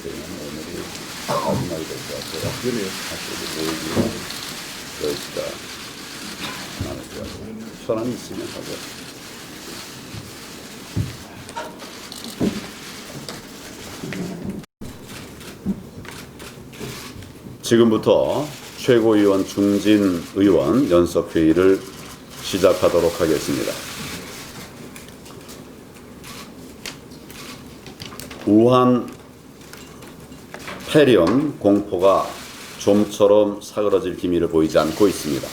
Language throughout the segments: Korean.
되면 오늘이 마지막이 될 것 같아요. 그래요. 모이기가 여기가 많을 것 같아요. 현안이 있으면 하고. 지금부터 최고위원 중진 의원 연석회의를 시작하도록 하겠습니다. 우한 폐렴 공포가 좀처럼 사그러질 기미를 보이지 않고 있습니다.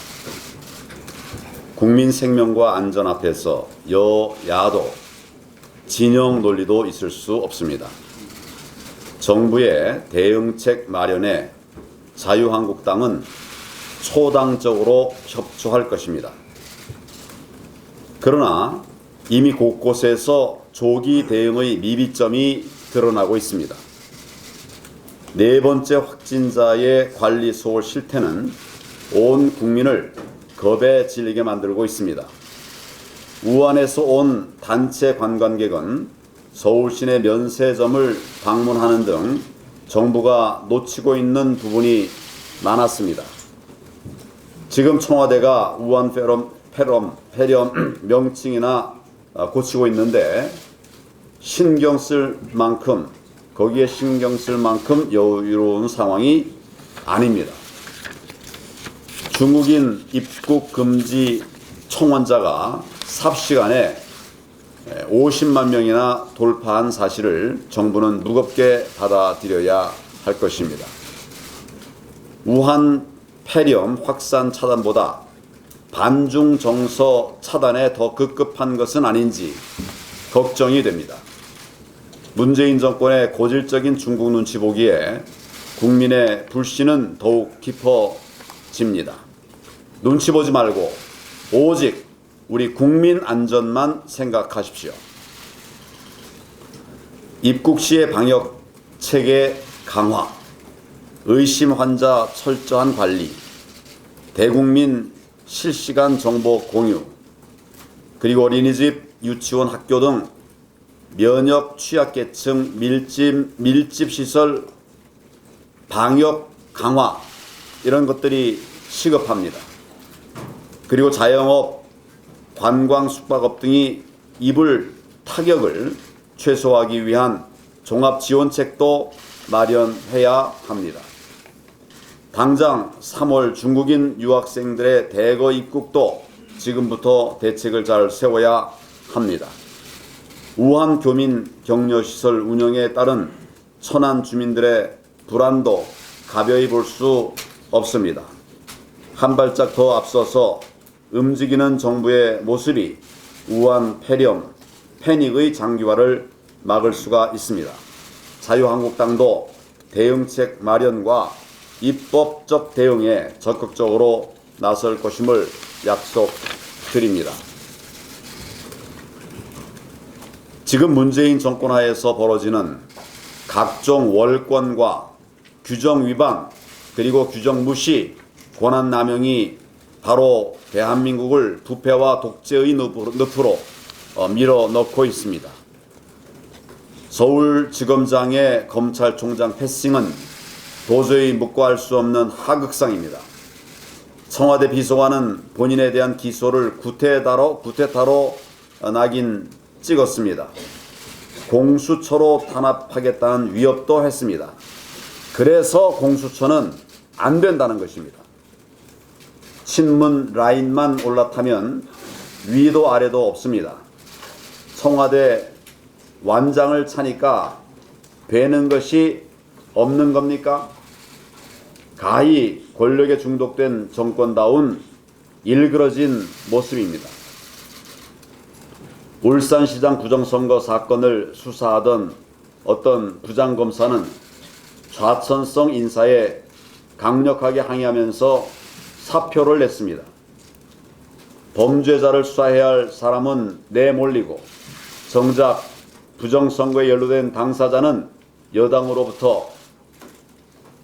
국민 생명과 안전 앞에서 여야도 진영 논리도 있을 수 없습니다. 정부의 대응책 마련에 자유한국당은 초당적으로 협조할 것입니다. 그러나 이미 곳곳에서 조기 대응의 미비점이 드러나고 있습니다. 네 번째 확진자의 관리 소홀 실태는 온 국민을 겁에 질리게 만들고 있습니다. 우한에서 온 단체 관광객은 서울 시내 면세점을 방문하는 등 정부가 놓치고 있는 부분이 많았습니다. 지금 청와대가 우한 폐렴 명칭이나 고치고 있는데 거기에 신경 쓸 만큼 여유로운 상황이 아닙니다. 중국인 입국 금지 청원자가 삽시간에 50만 명이나 돌파한 사실을 정부는 무겁게 받아들여야 할 것입니다. 우한 폐렴 확산 차단보다 반중 정서 차단에 더 급급한 것은 아닌지 걱정이 됩니다. 문재인 정권의 고질적인 중국 눈치 보기에 국민의 불신은 더욱 깊어집니다. 눈치 보지 말고 오직 우리 국민 안전만 생각하십시오. 입국 시의 방역 체계 강화, 의심 환자 철저한 관리, 대국민 실시간 정보 공유, 그리고 어린이집, 유치원, 학교 등 면역 취약계층 밀집 시설 방역 강화, 이런 것들이 시급합니다. 그리고 자영업, 관광, 숙박업 등이 입을 타격을 최소화하기 위한 종합지원책도 마련해야 합니다. 당장 3월 중국인 유학생들의 대거 입국도 지금부터 대책을 잘 세워야 합니다. 우한 교민 격려시설 운영에 따른 천안 주민들의 불안도 가벼이 볼 수 없습니다. 한 발짝 더 앞서서 움직이는 정부의 모습이 우한 폐렴, 패닉의 장기화를 막을 수가 있습니다. 자유한국당도 대응책 마련과 입법적 대응에 적극적으로 나설 것임을 약속드립니다. 지금 문재인 정권 하에서 벌어지는 각종 월권과 규정 위반, 그리고 규정 무시, 권한 남용이 바로 대한민국을 부패와 독재의 늪으로 밀어넣고 있습니다. 서울지검장의 검찰총장 패싱은 도저히 묵과할 수 없는 하극상입니다. 청와대 비서관은 본인에 대한 기소를 구태타로 낙인 찍었습니다. 공수처로 탄압하겠다는 위협도 했습니다. 그래서 공수처는 안 된다는 것입니다. 신문 라인만 올라타면 위도 아래도 없습니다. 청와대 완장을 차니까 되는 것이 없는 겁니까? 가히 권력에 중독된 정권다운 일그러진 모습입니다. 울산시장 부정선거 사건을 수사하던 어떤 부장검사는 좌천성 인사에 강력하게 항의하면서 사표를 냈습니다. 범죄자를 수사해야 할 사람은 내몰리고 정작 부정선거에 연루된 당사자는 여당으로부터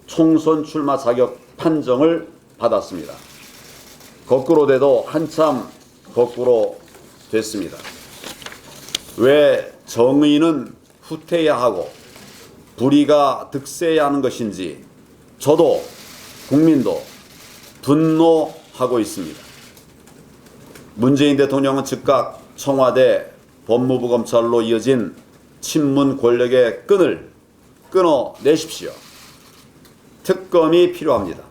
총선 출마 자격 판정을 받았습니다. 거꾸로 돼도 한참 거꾸로 됐습니다. 왜 정의는 후퇴해야 하고 불의가 득세해야 하는 것인지 저도 국민도 분노하고 있습니다. 문재인 대통령은 즉각 청와대, 법무부, 검찰로 이어진 친문 권력의 끈을 끊어내십시오. 특검이 필요합니다.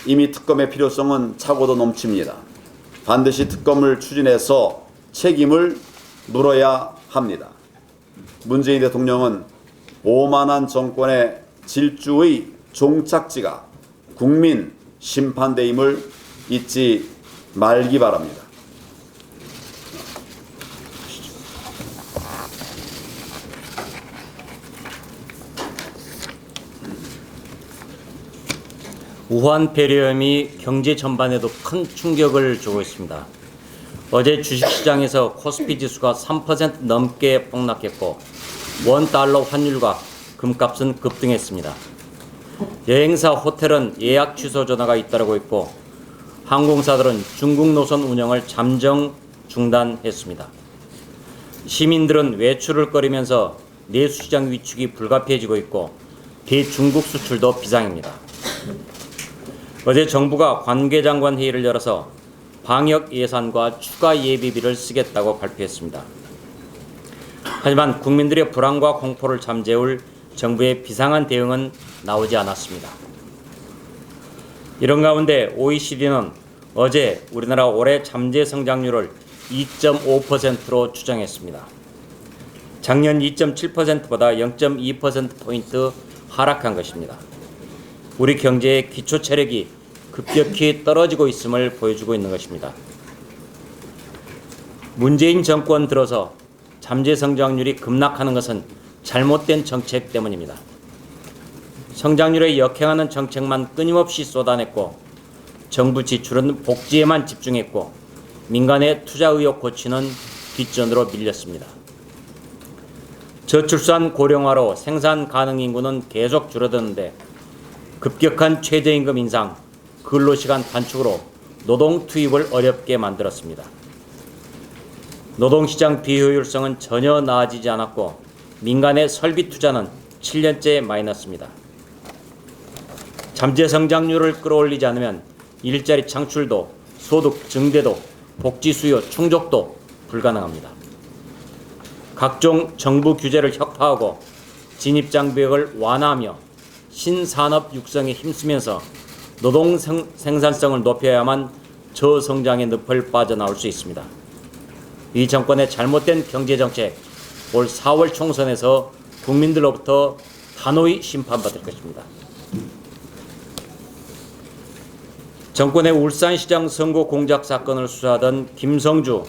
이미 특검의 필요성은 차고도 넘칩니다. 반드시 특검을 추진해서 책임을 물어야 합니다. 문재인 대통령은 오만한 정권의 질주의 종착지가 국민 심판대임을 잊지 말기 바랍니다. 우한 폐렴이 경제 전반에도 큰 충격을 주고 있습니다. 어제 주식시장에서 코스피 지수가 3% 넘게 폭락했고 원달러 환율과 금값은 급등했습니다. 여행사, 호텔은 예약 취소 전화가 잇따르고 있고 항공사들은 중국 노선 운영을 잠정 중단했습니다. 시민들은 외출을 꺼리면서 내수시장 위축이 불가피해지고 있고 대중국 수출도 비상입니다. 어제 정부가 관계장관 회의를 열어서 방역 예산과 추가 예비비를 쓰겠다고 발표했습니다. 하지만 국민들의 불안과 공포를 잠재울 정부의 비상한 대응은 나오지 않았습니다. 이런 가운데 OECD는 어제 우리나라 올해 잠재 성장률을 2.5%로 추정했습니다. 작년 2.7%보다 0.2%포인트 하락한 것입니다. 우리 경제의 기초 체력이 급격히 떨어지고 있음을 보여주고 있는 것입니다. 문재인 정권 들어서 잠재 성장률이 급락하는 것은 잘못된 정책 때문입니다. 성장률에 역행하는 정책만 끊임없이 쏟아냈고 정부 지출은 복지에만 집중했고 민간의 투자 의욕 고취는 뒷전으로 밀렸습니다. 저출산 고령화로 생산 가능 인구는 계속 줄어드는데 급격한 최저임금 인상, 근로시간 단축으로 노동 투입을 어렵게 만들었습니다. 노동시장 비효율성은 전혀 나아지지 않았고 민간의 설비 투자는 7년째 마이너스입니다. 잠재 성장률을 끌어올리지 않으면 일자리 창출도, 소득 증대도, 복지 수요 충족도 불가능합니다. 각종 정부 규제를 혁파하고 진입장벽을 완화하며 신산업 육성에 힘쓰면서 노동 생산성을 높여야만 저성장의 늪을 빠져나올 수 있습니다. 이 정권의 잘못된 경제정책, 올 4월 총선에서 국민들로부터 단호히 심판받을 것입니다. 정권의 울산시장 선거 공작 사건을 수사하던 김성주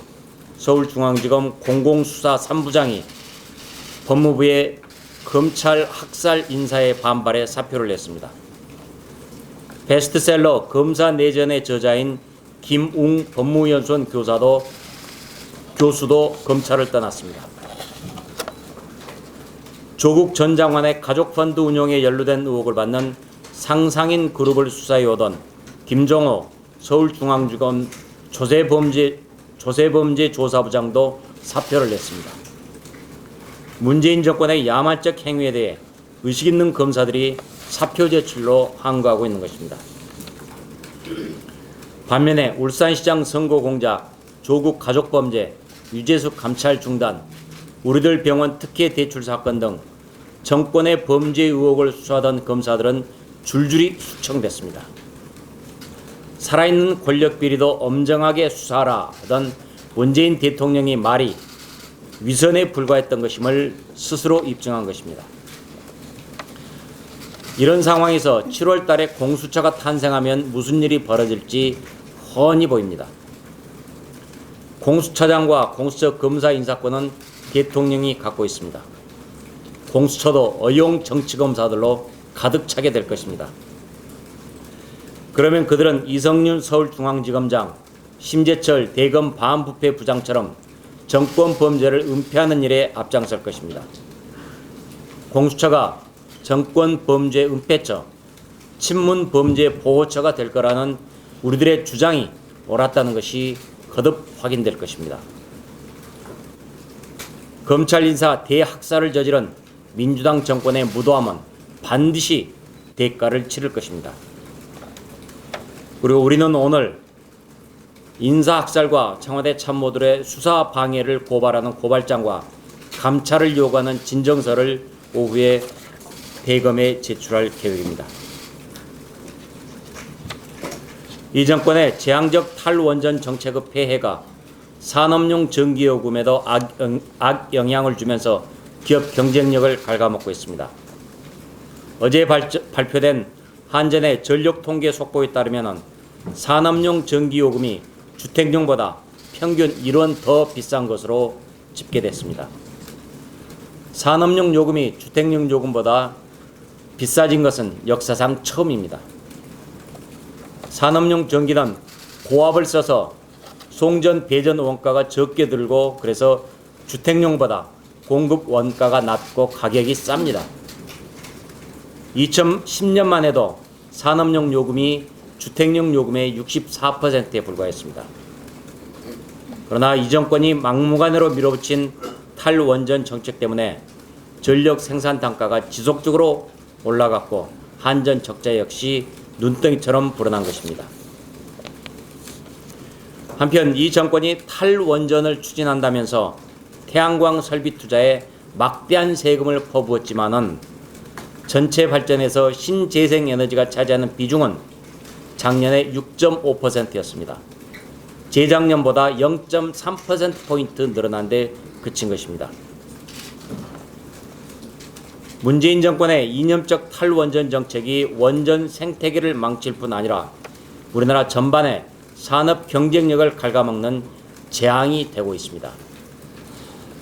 서울중앙지검 공공수사 3부장이 법무부의 검찰 학살 인사에 반발해 사표를 냈습니다. 베스트셀러 검사 내전의 저자인 김웅 법무연수원 교수도 검찰을 떠났습니다. 조국 전 장관의 가족펀드 운용에 연루된 의혹을 받는 상상인 그룹을 수사해 오던 김종호 서울중앙지검 조세범죄 조사부장도 사표를 냈습니다. 문재인 정권의 야만적 행위에 대해 의식 있는 검사들이 사표 제출로 항거하고 있는 것입니다. 반면에 울산시장 선거 공작, 조국 가족범죄, 유재석 감찰 중단, 우리들 병원 특혜 대출 사건 등 정권의 범죄 의혹을 수사하던 검사들은 줄줄이 숙청됐습니다. 살아있는 권력 비리도 엄정하게 수사하라 하던 문재인 대통령의 말이 위선에 불과했던 것임을 스스로 입증한 것입니다. 이런 상황에서 7월 달에 공수처가 탄생하면 무슨 일이 벌어질지 훤히 보입니다. 공수처장과 공수처 검사 인사권은 대통령이 갖고 있습니다. 공수처도 어용 정치검사들로 가득 차게 될 것입니다. 그러면 그들은 이성윤 서울중앙지검장, 심재철 대검 반부패 부장처럼 정권 범죄를 은폐하는 일에 앞장설 것입니다. 공수처가 정권 범죄 은폐처, 친문 범죄 보호처가 될 거라는 우리들의 주장이 옳았다는 것이 거듭 확인될 것입니다. 검찰 인사 대학살을 저지른 민주당 정권의 무도함은 반드시 대가를 치를 것입니다. 그리고 우리는 오늘 인사학살과 청와대 참모들의 수사 방해를 고발하는 고발장과 감찰을 요구하는 진정서를 오후에 대검에 제출할 계획입니다. 이 정권의 재앙적 탈원전 정책의 폐해가 산업용 전기요금에도 악영향을 주면서 기업 경쟁력을 갉아먹고 있습니다. 어제 발표된 한전의 전력통계 속보에 따르면 산업용 전기요금이 주택용보다 평균 1원 더 비싼 것으로 집계됐습니다. 산업용 요금이 주택용 요금보다 비싸진 것은 역사상 처음입니다. 산업용 전기는 고압을 써서 송전 배전 원가가 적게 들고 그래서 주택용보다 공급 원가가 낮고 가격이 쌉니다. 2010년만 해도 산업용 요금이 주택용 요금의 64%에 불과했습니다. 그러나 이 정권이 막무가내로 밀어붙인 탈원전 정책 때문에 전력 생산 단가가 지속적으로 올라갔고 한전 적자 역시 눈덩이처럼 불어난 것입니다. 한편 이 정권이 탈원전을 추진한다면서 태양광 설비 투자에 막대한 세금을 퍼부었지만은 전체 발전에서 신재생에너지가 차지하는 비중은 작년에 6.5%였습니다. 재작년보다 0.3%포인트 늘어난 데 그친 것입니다. 문재인 정권의 이념적 탈원전 정책이 원전 생태계를 망칠 뿐 아니라 우리나라 전반의 산업 경쟁력을 갉아먹는 재앙이 되고 있습니다.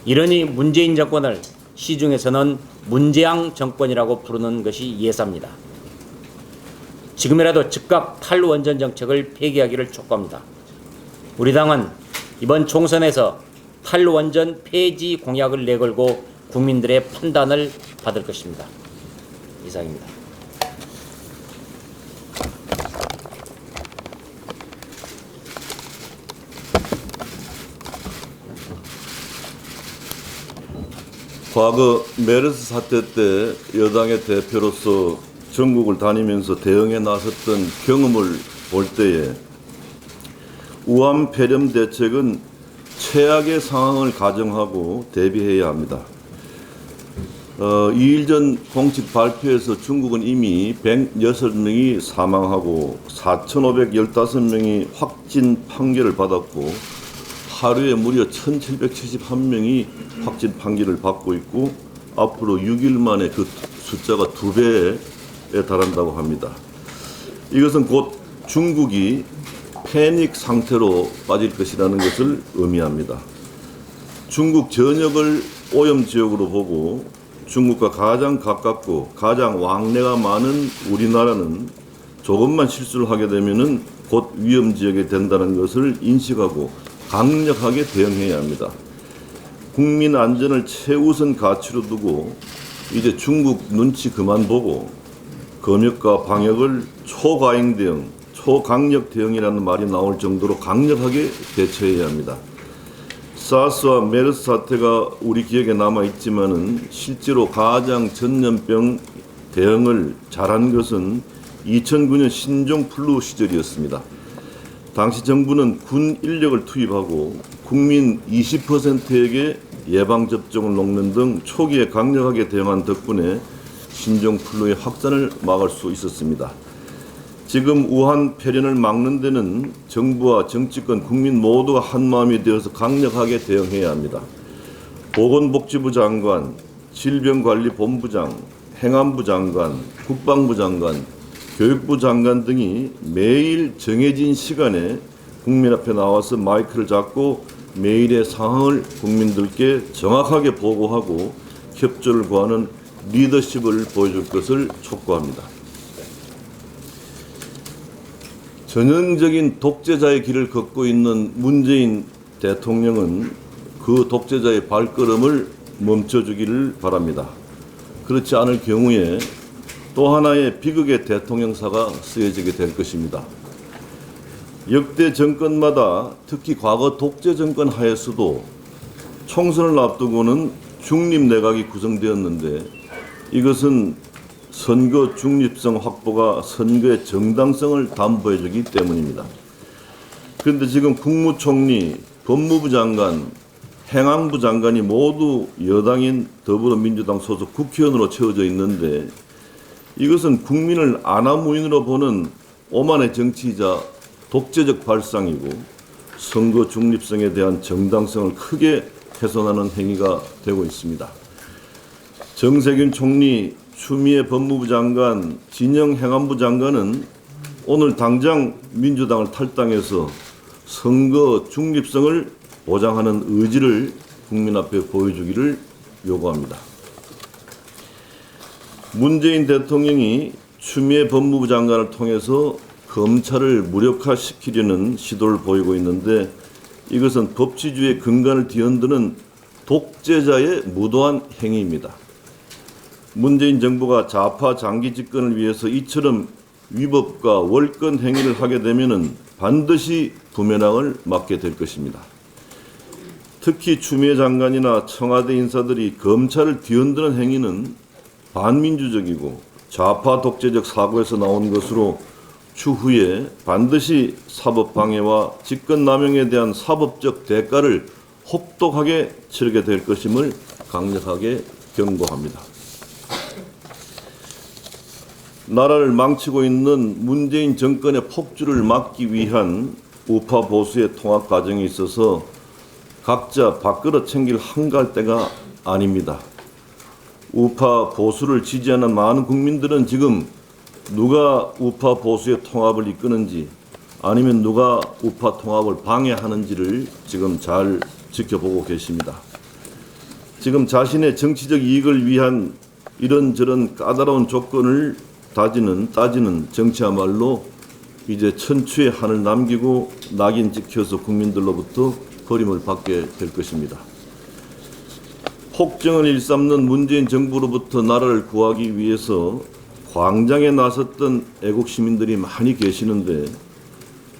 이러니 문재인 정권을 시중에서는 문재앙 정권이라고 부르는 것이 예사입니다. 지금이라도 즉각 탈원전 정책을 폐기하기를 촉구합니다. 우리 당은 이번 총선에서 탈원전 폐지 공약을 내걸고 국민들의 판단을 받을 것입니다. 이상입니다. 과거 메르스 사태 때 여당의 대표로서 전국을 다니면서 대응에 나섰던 경험을 볼 때에 우한 폐렴 대책은 최악의 상황을 가정하고 대비해야 합니다. 2일 전 공식 발표에서 중국은 이미 106명이 사망하고 4,515명이 확진 판결을 받았고 하루에 무려 1,771명이 확진 판결을 받고 있고 앞으로 6일 만에 그 숫자가 2배에 달한다고 합니다. 이것은 곧 중국이 패닉 상태로 빠질 것이라는 것을 의미합니다. 중국 전역을 오염지역으로 보고 중국과 가장 가깝고 가장 왕래가 많은 우리나라는 조금만 실수를 하게 되면 곧 위험지역이 된다는 것을 인식하고 강력하게 대응해야 합니다. 국민 안전을 최우선 가치로 두고 이제 중국 눈치 그만 보고 검역과 방역을 초과잉 대응, 초강력 대응이라는 말이 나올 정도로 강력하게 대처해야 합니다. 사스와 메르스 사태가 우리 기억에 남아있지만은 실제로 가장 전염병 대응을 잘한 것은 2009년 신종플루 시절이었습니다. 당시 정부는 군 인력을 투입하고 국민 20%에게 예방접종을 녹는 등 초기에 강력하게 대응한 덕분에 신종플루의 확산을 막을 수 있었습니다. 지금 우한 폐렴을 막는 데는 정부와 정치권, 국민 모두가 한마음이 되어서 강력하게 대응해야 합니다. 보건복지부 장관, 질병관리본부장, 행안부 장관, 국방부 장관, 교육부 장관 등이 매일 정해진 시간에 국민 앞에 나와서 마이크를 잡고 매일의 상황을 국민들께 정확하게 보고하고 협조를 구하는 리더십을 보여줄 것을 촉구합니다. 전형적인 독재자의 길을 걷고 있는 문재인 대통령은 그 독재자의 발걸음을 멈춰주기를 바랍니다. 그렇지 않을 경우에 또 하나의 비극의 대통령사가 쓰여지게 될 것입니다. 역대 정권마다 특히 과거 독재 정권 하에서도 총선을 앞두고는 중립 내각이 구성되었는데 이것은 선거 중립성 확보가 선거의 정당성을 담보해주기 때문입니다. 그런데 지금 국무총리, 법무부 장관, 행안부 장관이 모두 여당인 더불어민주당 소속 국회의원으로 채워져 있는데 이것은 국민을 아나무인으로 보는 오만의 정치이자 독재적 발상이고 선거 중립성에 대한 정당성을 크게 훼손하는 행위가 되고 있습니다. 정세균 총리, 추미애 법무부 장관, 진영 행안부 장관은 오늘 당장 민주당을 탈당해서 선거 중립성을 보장하는 의지를 국민 앞에 보여주기를 요구합니다. 문재인 대통령이 추미애 법무부 장관을 통해서 검찰을 무력화시키려는 시도를 보이고 있는데 이것은 법치주의의 근간을 뒤흔드는 독재자의 무도한 행위입니다. 문재인 정부가 좌파 장기 집권을 위해서 이처럼 위법과 월권 행위를 하게 되면 반드시 부메랑을 맞게 될 것입니다. 특히 추미애 장관이나 청와대 인사들이 검찰을 뒤흔드는 행위는 반민주적이고 좌파 독재적 사고에서 나온 것으로 추후에 반드시 사법방해와 직권남용에 대한 사법적 대가를 혹독하게 치르게 될 것임을 강력하게 경고합니다. 나라를 망치고 있는 문재인 정권의 폭주를 막기 위한 우파 보수의 통합 과정에 있어서 각자 밥그릇 챙길 한갈대가 아닙니다. 우파 보수를 지지하는 많은 국민들은 지금 누가 우파 보수의 통합을 이끄는지 아니면 누가 우파 통합을 방해하는지를 지금 잘 지켜보고 계십니다. 지금 자신의 정치적 이익을 위한 이런저런 까다로운 조건을 따지는 정치야말로 이제 천추의 한을 남기고 낙인 찍혀서 국민들로부터 버림을 받게 될 것입니다. 폭정을 일삼는 문재인 정부로부터 나라를 구하기 위해서 광장에 나섰던 애국 시민들이 많이 계시는데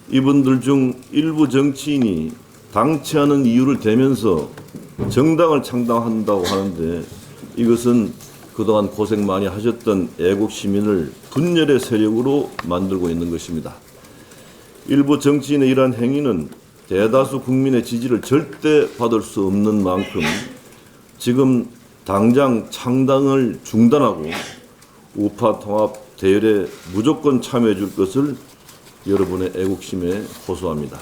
이분들 중 일부 정치인이 당치 않은 이유를 대면서 정당을 창당한다고 하는데 이것은 그동안 고생 많이 하셨던 애국 시민을 분열의 세력으로 만들고 있는 것입니다. 일부 정치인의 이러한 행위는 대다수 국민의 지지를 절대 받을 수 없는 만큼 지금 당장 창당을 중단하고 우파 통합 대열에 무조건 참여해 줄 것을 여러분의 애국심에 호소합니다.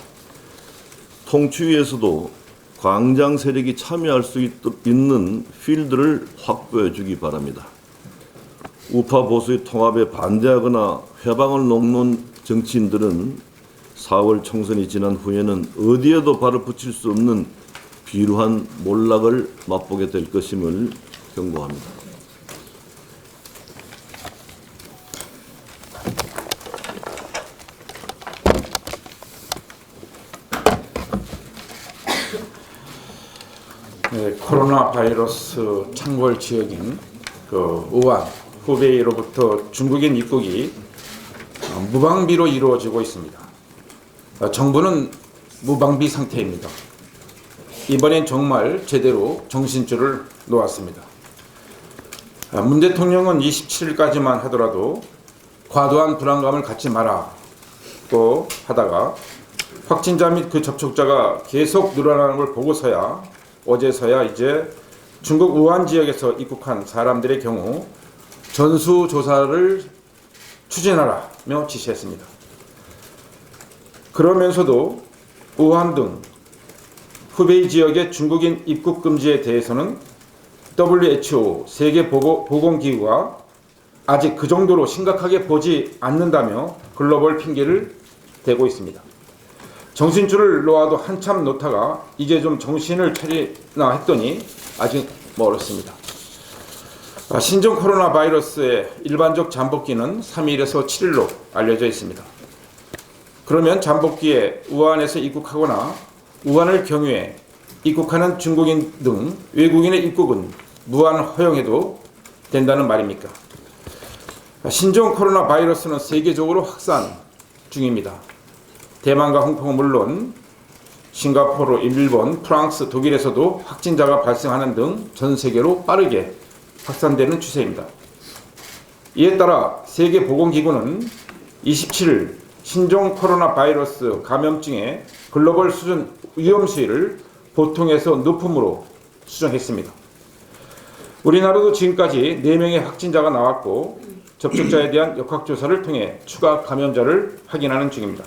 통추위에서도 광장 세력이 참여할 수 있는 필드를 확보해 주기 바랍니다. 우파 보수의 통합에 반대하거나 회방을 놓는 정치인들은 4월 총선이 지난 후에는 어디에도 발을 붙일 수 없는 비루한 몰락을 맛보게 될 것임을 경고합니다. 네, 코로나 바이러스 창궐 지역인 우한, 후베이로부터 중국인 입국이 무방비로 이루어지고 있습니다. 정부는 무방비 상태입니다. 이번엔 정말 제대로 정신줄을 놓았습니다. 문 대통령은 27일까지만 하더라도 과도한 불안감을 갖지 마라고 하다가 확진자 및 그 접촉자가 계속 늘어나는 걸 보고서야 어제서야 이제 중국 우한 지역에서 입국한 사람들의 경우 전수조사를 추진하라며 지시했습니다. 그러면서도 우한 등 후베이 지역의 중국인 입국 금지에 대해서는 WHO 세계보건기구가 아직 그 정도로 심각하게 보지 않는다며 글로벌 핑계를 대고 있습니다. 정신줄을 놓아도 한참 놓다가 이제 좀 정신을 차리나 했더니 아직 멀었습니다. 신종 코로나 바이러스의 일반적 잠복기는 3일에서 7일로 알려져 있습니다. 그러면 잠복기에 우한에서 입국하거나 우한을 경유해 입국하는 중국인 등 외국인의 입국은 무한 허용해도 된다는 말입니까? 신종 코로나 바이러스는 세계적으로 확산 중입니다. 대만과 홍콩은 물론 싱가포르, 일본, 프랑스, 독일에서도 확진자가 발생하는 등 전 세계로 빠르게 확산되는 추세입니다. 이에 따라 세계보건기구는 27일 신종 코로나 바이러스 감염증의 글로벌 수준 위험수위를 보통에서 높음으로 수정했습니다. 우리나라도 지금까지 4명의 확진자가 나왔고 접촉자에 대한 역학조사를 통해 추가 감염자를 확인하는 중입니다.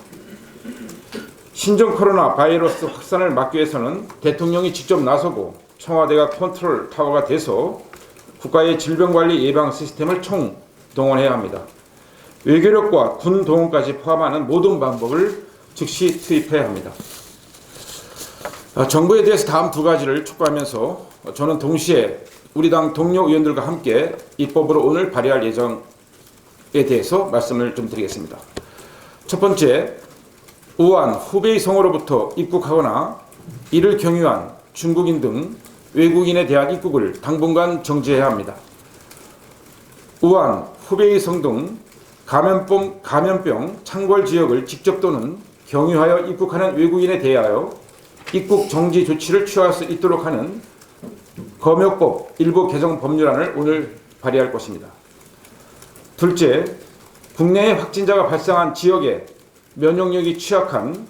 신종 코로나 바이러스 확산을 막기 위해서는 대통령이 직접 나서고 청와대가 컨트롤 타워가 돼서 국가의 질병관리 예방 시스템을 총동원해야 합니다. 외교력과 군 동원까지 포함하는 모든 방법을 즉시 투입해야 합니다. 정부에 대해서 다음 2가지를 촉구하면서 저는 동시에 우리 당 동료 의원들과 함께 입법으로 오늘 발의할 예정에 대해서 말씀을 좀 드리겠습니다. 첫 번째, 우한, 후베이 성으로부터 입국하거나 이를 경유한 중국인 등 외국인에 대한 입국을 당분간 정지해야 합니다. 우한, 후베이 성 등 감염병 창궐 지역을 직접 또는 경유하여 입국하는 외국인에 대하여 입국 정지 조치를 취할 수 있도록 하는 검역법 일부 개정 법률안을 오늘 발의할 것입니다. 둘째, 국내에 확진자가 발생한 지역에 면역력이 취약한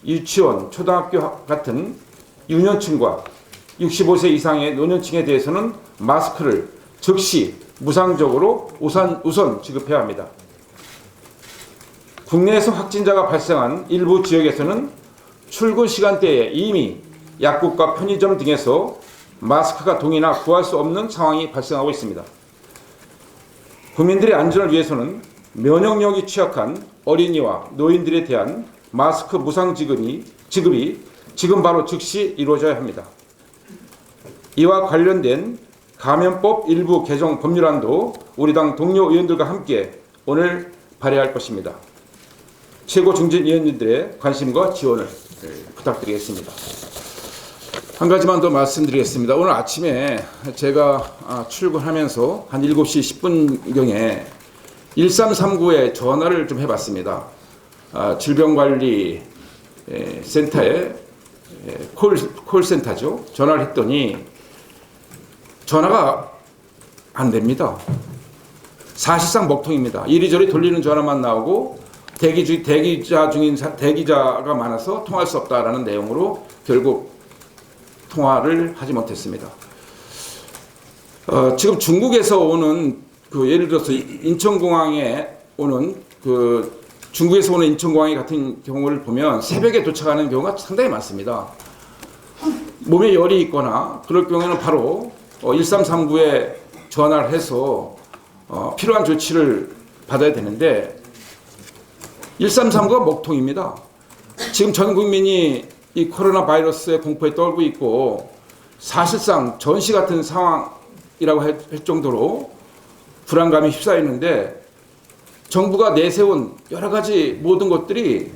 유치원, 초등학교 같은 유년층과 65세 이상의 노년층에 대해서는 마스크를 즉시 무상적으로 우선 지급해야 합니다. 국내에서 확진자가 발생한 일부 지역에서는 출근 시간대에 이미 약국과 편의점 등에서 마스크가 동이나 구할 수 없는 상황이 발생하고 있습니다. 국민들의 안전을 위해서는 면역력이 취약한 어린이와 노인들에 대한 마스크 무상 지급이 지금 바로 즉시 이루어져야 합니다. 이와 관련된 감염법 일부 개정 법률안도 우리 당 동료 의원들과 함께 오늘 발의할 것입니다. 최고 중진위원님들의 관심과 지원을 부탁드리겠습니다. 한 가지만 더 말씀드리겠습니다. 오늘 아침에 제가 출근하면서 한 7시 10분경에 1339에 전화를 좀 해봤습니다. 질병관리 센터에 콜센터죠. 전화를 했더니 전화가 안 됩니다. 사실상 먹통입니다. 이리저리 돌리는 전화만 나오고 대기자가 많아서 통할 수 없다라는 내용으로 결국 통화를 하지 못했습니다. 지금 중국에서 오는 예를 들어서 인천공항에 오는 중국에서 오는 인천공항 같은 경우를 보면 새벽에 도착하는 경우가 상당히 많습니다. 몸에 열이 있거나 그럴 경우에는 바로 1339에 전화를 해서 필요한 조치를 받아야 되는데 1339가 먹통입니다. 지금 전 국민이 이 코로나 바이러스의 공포에 떨고 있고 사실상 전시 같은 상황이라고 할 정도로 불안감이 휩싸이는데 정부가 내세운 여러 가지 모든 것들이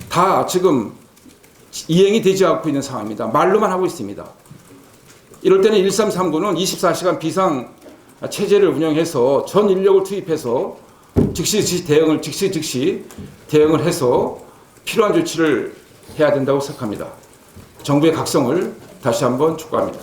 다 지금 이행이 되지 않고 있는 상황입니다. 말로만 하고 있습니다. 이럴 때는 1339는 24시간 비상 체제를 운영해서 전 인력을 투입해서 즉시 대응을 해서 필요한 조치를 해야 된다고 생각합니다. 정부의 각성을 다시 한번 촉구합니다.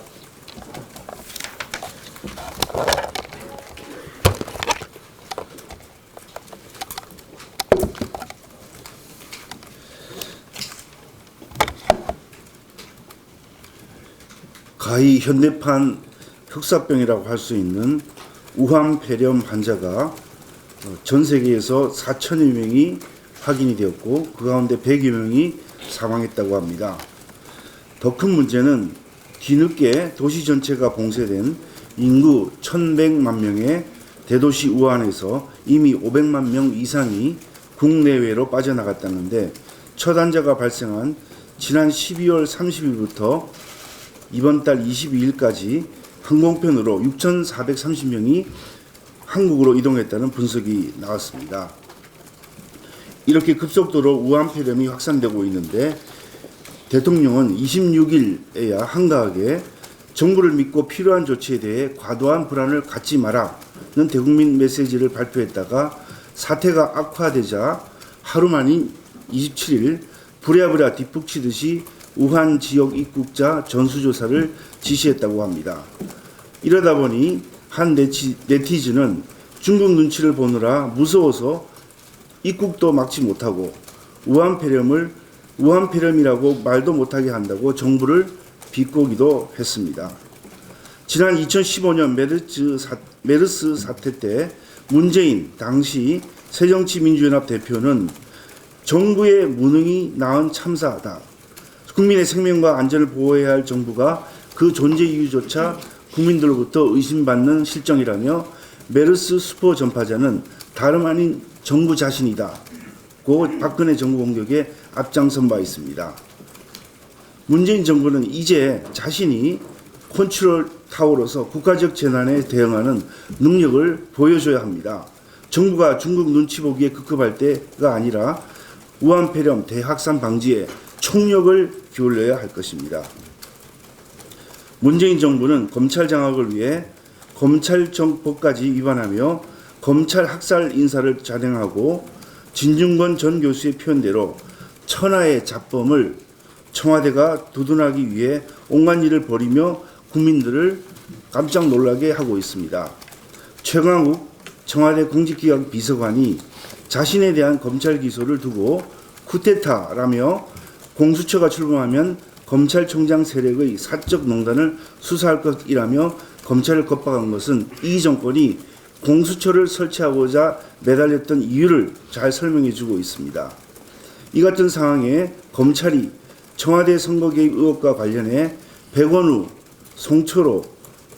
가히 현대판 흑사병이라고 할 수 있는 우한 폐렴 환자가 전 세계에서 4천여 명이 확인이 되었고 그 가운데 100여 명이 사망했다고 합니다. 더 큰 문제는 뒤늦게 도시 전체가 봉쇄된 인구 1,100만 명의 대도시 우한에서 이미 500만 명 이상이 국내외로 빠져나갔다는데 첫 환자가 발생한 지난 12월 30일부터 이번 달 22일까지 항공편으로 6,430명이 한국으로 이동했다는 분석이 나왔습니다. 이렇게 급속도로 우한 폐렴이 확산되고 있는데 대통령은 26일에야 한가하게 정부를 믿고 필요한 조치에 대해 과도한 불안을 갖지 마라는 대국민 메시지를 발표했다가 사태가 악화되자 하루 만인 27일 부랴부랴 뒷북치듯이 우한 지역 입국자 전수조사를 지시했다고 합니다. 이러다 보니 한 네티즌은 중국 눈치를 보느라 무서워서 입국도 막지 못하고 우한폐렴이라고 말도 못하게 한다고 정부를 비꼬기도 했습니다. 지난 2015년 메르스 사태 때 문재인 당시 새정치민주연합 대표는 정부의 무능이 낳은 참사다. 국민의 생명과 안전을 보호해야 할 정부가 그 존재 이유조차 국민들로부터 의심받는 실정이라며 메르스 수포 전파자는 다름 아닌 정부 자신이다. 고 박근혜 정부 공격에 앞장선 바 있습니다. 문재인 정부는 이제 자신이 컨트롤 타워로서 국가적 재난에 대응하는 능력을 보여줘야 합니다. 정부가 중국 눈치 보기에 급급할 때가 아니라 우한폐렴 대확산 방지에 총력을 기울여야 할 것입니다. 문재인 정부는 검찰 장악을 위해 검찰청법까지 위반하며 검찰 학살 인사를 자행하고 진중권 전 교수의 표현대로 천하의 잡범을 청와대가 두둔하기 위해 온갖 일을 벌이며 국민들을 깜짝 놀라게 하고 있습니다. 최강욱 청와대 공직기강 비서관이 자신에 대한 검찰 기소를 두고 쿠데타라며 공수처가 출범하면 검찰총장 세력의 사적 농단을 수사할 것이라며 검찰을 겁박한 것은 이 정권이 공수처를 설치하고자 매달렸던 이유를 잘 설명해 주고 있습니다. 이 같은 상황에 검찰이 청와대 선거 개입 의혹과 관련해 백원우, 송철호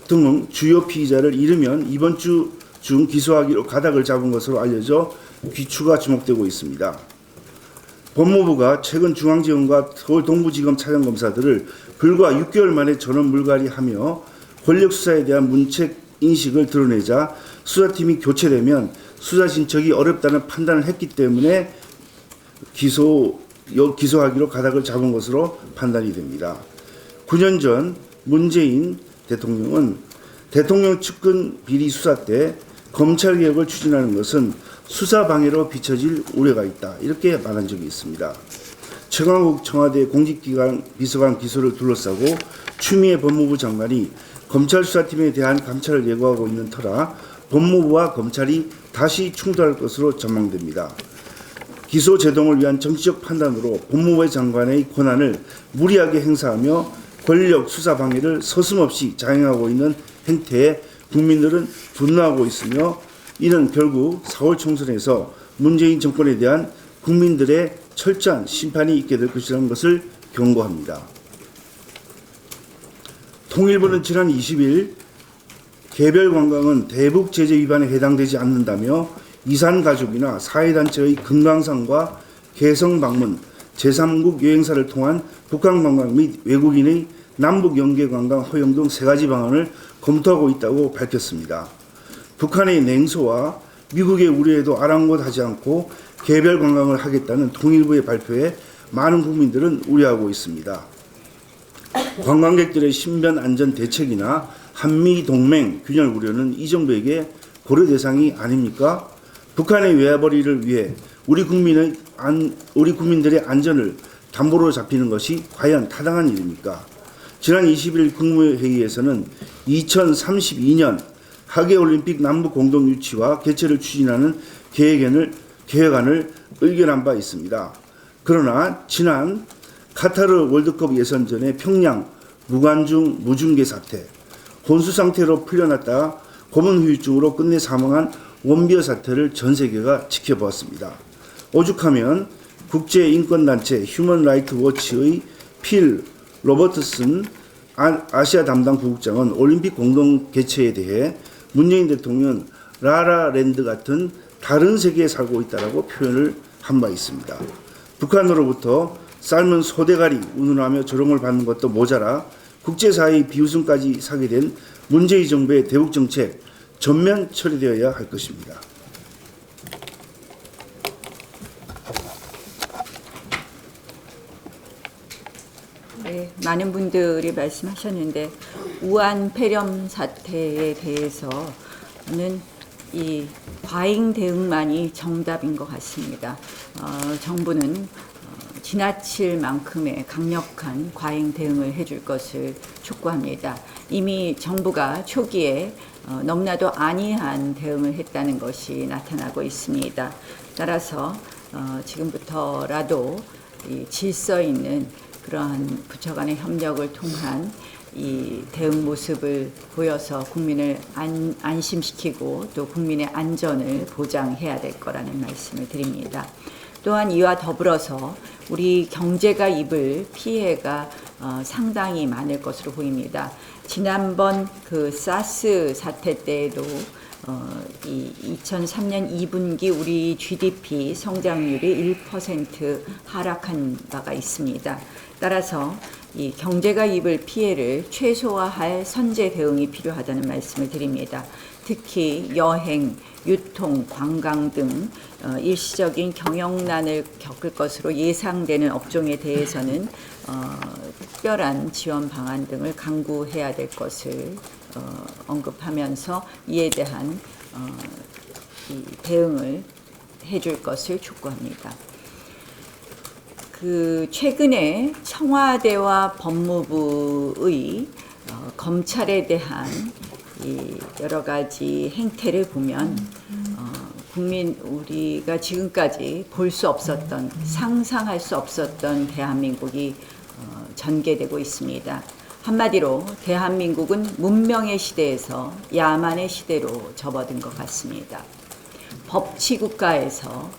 등 주요 피의자를 이르면 이번 주 중 기소하기로 가닥을 잡은 것으로 알려져 귀추가 주목되고 있습니다. 법무부가 최근 중앙지검과 서울 동부지검 차장검사들을 불과 6개월 만에 전원 물갈이하며 권력수사에 대한 문책 인식을 드러내자 수사팀이 교체되면 수사 진척이 어렵다는 판단을 했기 때문에 기소하기로 가닥을 잡은 것으로 판단이 됩니다. 9년 전 문재인 대통령은 대통령 측근 비리 수사 때 검찰개혁을 추진하는 것은 수사방해로 비춰질 우려가 있다. 이렇게 말한 적이 있습니다. 최강욱 청와대 공직기강 비서관 기소를 둘러싸고 추미애 법무부 장관이 검찰 수사팀에 대한 감찰을 예고하고 있는 터라 법무부와 검찰이 다시 충돌할 것으로 전망됩니다. 기소 제동을 위한 정치적 판단으로 법무부 장관의 권한을 무리하게 행사하며 권력 수사 방해를 서슴없이 자행하고 있는 행태에 국민들은 분노하고 있으며 이는 결국 4월 총선에서 문재인 정권에 대한 국민들의 철저한 심판이 있게 될 것이라는 것을 경고합니다. 통일부는 지난 20일 개별 관광은 대북 제재 위반에 해당되지 않는다며 이산가족이나 사회단체의 금강산과 개성 방문, 제3국 여행사를 통한 북한 관광 및 외국인의 남북 연계 관광 허용 등 3가지 방안을 검토하고 있다고 밝혔습니다. 북한의 냉소와 미국의 우려에도 아랑곳하지 않고 개별 관광을 하겠다는 통일부의 발표에 많은 국민들은 우려하고 있습니다. 관광객들의 신변 안전 대책이나 한미 동맹 균열 우려는 이 정부에게 고려 대상이 아닙니까? 북한의 외화벌이를 위해 우리 국민들의 안전을 담보로 잡히는 것이 과연 타당한 일입니까? 지난 20일 국무회의에서는 2032년 하계올림픽 남북 공동 유치와 개최를 추진하는 계획안을 의결한 바 있습니다. 그러나 지난 카타르 월드컵 예선전에 평양 무관중 무중계 사태, 혼수 상태로 풀려났다가 고문 후유증으로 끝내 사망한 원비어 사태를 전 세계가 지켜보았습니다. 오죽하면 국제인권단체 휴먼 라이트 워치의 필 로버트슨 아시아 담당 부국장은 올림픽 공동 개최에 대해 문재인 대통령은 라라랜드 같은 다른 세계에 살고 있다라고 표현을 한 바 있습니다. 북한으로부터 삶은 소대가리 운운하며 조롱을 받는 것도 모자라 국제사회의 비웃음까지 사게 된 문재인 정부의 대북 정책 전면 처리되어야 할 것입니다. 네, 많은 분들이 말씀하셨는데 우한폐렴 사태에 대해서는 이 과잉 대응만이 정답인 것 같습니다. 정부는 지나칠 만큼의 강력한 과잉 대응을 해줄 것을 촉구합니다. 이미 정부가 초기에 너무나도 안이한 대응을 했다는 것이 나타나고 있습니다. 따라서 지금부터라도 이 질서 있는 그러한 부처 간의 협력을 통한 이 대응 모습을 보여서 국민을 안심시키고 또 국민의 안전을 보장해야 될 거라는 말씀을 드립니다. 또한 이와 더불어서 우리 경제가 입을 피해가 상당히 많을 것으로 보입니다. 지난번 그 사스 사태 때에도 이 2003년 2분기 우리 GDP 성장률이 1% 하락한 바가 있습니다. 따라서 이 경제가 입을 피해를 최소화할 선제 대응이 필요하다는 말씀을 드립니다. 특히 여행, 유통, 관광 등 일시적인 경영난을 겪을 것으로 예상되는 업종에 대해서는 특별한 지원 방안 등을 강구해야 될 것을 언급하면서 이에 대한 이 대응을 해줄 것을 촉구합니다. 최근에 청와대와 법무부의 검찰에 대한 이 여러 가지 행태를 보면 우리가 지금까지 볼 수 없었던, 상상할 수 없었던 대한민국이 전개되고 있습니다. 한마디로 대한민국은 문명의 시대에서 야만의 시대로 접어든 것 같습니다. 법치 국가에서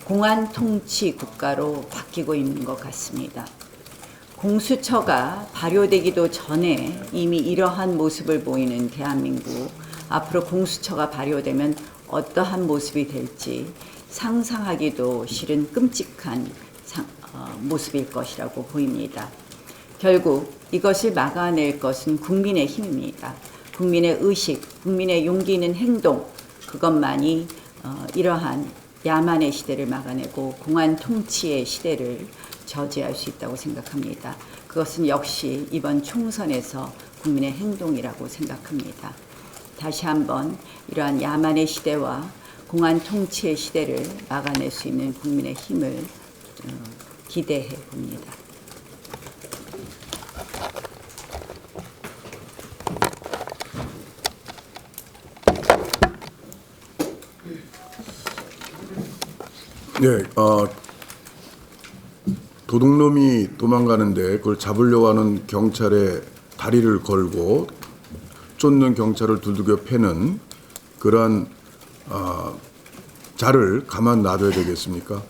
공안 통치 국가로 바뀌고 있는 것 같습니다. 공수처가 발효되기도 전에 이미 이러한 모습을 보이는 대한민국, 앞으로 공수처가 발효되면 어떠한 모습이 될지 상상하기도 싫은 끔찍한 모습일 것이라고 보입니다. 결국 이것을 막아낼 것은 국민의 힘입니다. 국민의 의식, 국민의 용기 있는 행동, 그것만이 이러한 야만의 시대를 막아내고 공안 통치의 시대를 저지할 수 있다고 생각합니다. 그것은 역시 이번 총선에서 국민의 행동이라고 생각합니다. 다시 한번 이러한 야만의 시대와 공안 통치의 시대를 막아낼 수 있는 국민의 힘을 기대해 봅니다. 네, 도둑놈이 도망가는데 그걸 잡으려고 하는 경찰의 다리를 걸고 쫓는 경찰을 두들겨 패는 그러한 자를 가만 놔둬야 되겠습니까?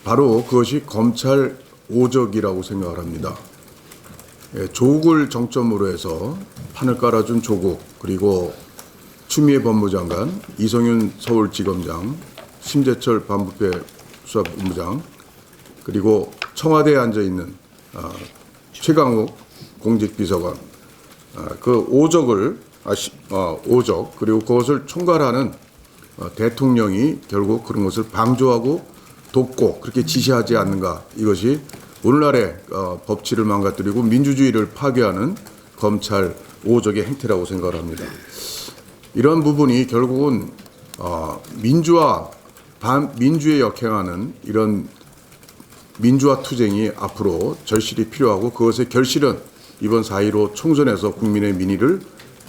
바로 그것이 검찰 오적이라고 생각을 합니다. 조국을 정점으로 해서 판을 깔아준 조국, 그리고 추미애 법무장관, 이성윤 서울지검장, 심재철 반부패 수사본부장, 그리고 청와대에 앉아있는 최강욱 공직비서관, 그 오적 그리고 그것을 총괄하는 대통령이 결국 그런 것을 방조하고 돕고 그렇게 지시하지 않는가, 이것이 오늘날의 법치를 망가뜨리고 민주주의를 파괴하는 검찰 오적의 행태라고 생각을 합니다. 이런 부분이 결국은 민주화 반민주에 역행하는 이런 민주화 투쟁이 앞으로 절실히 필요하고, 그것의 결실은 이번 4.15 총선에서 국민의 민의를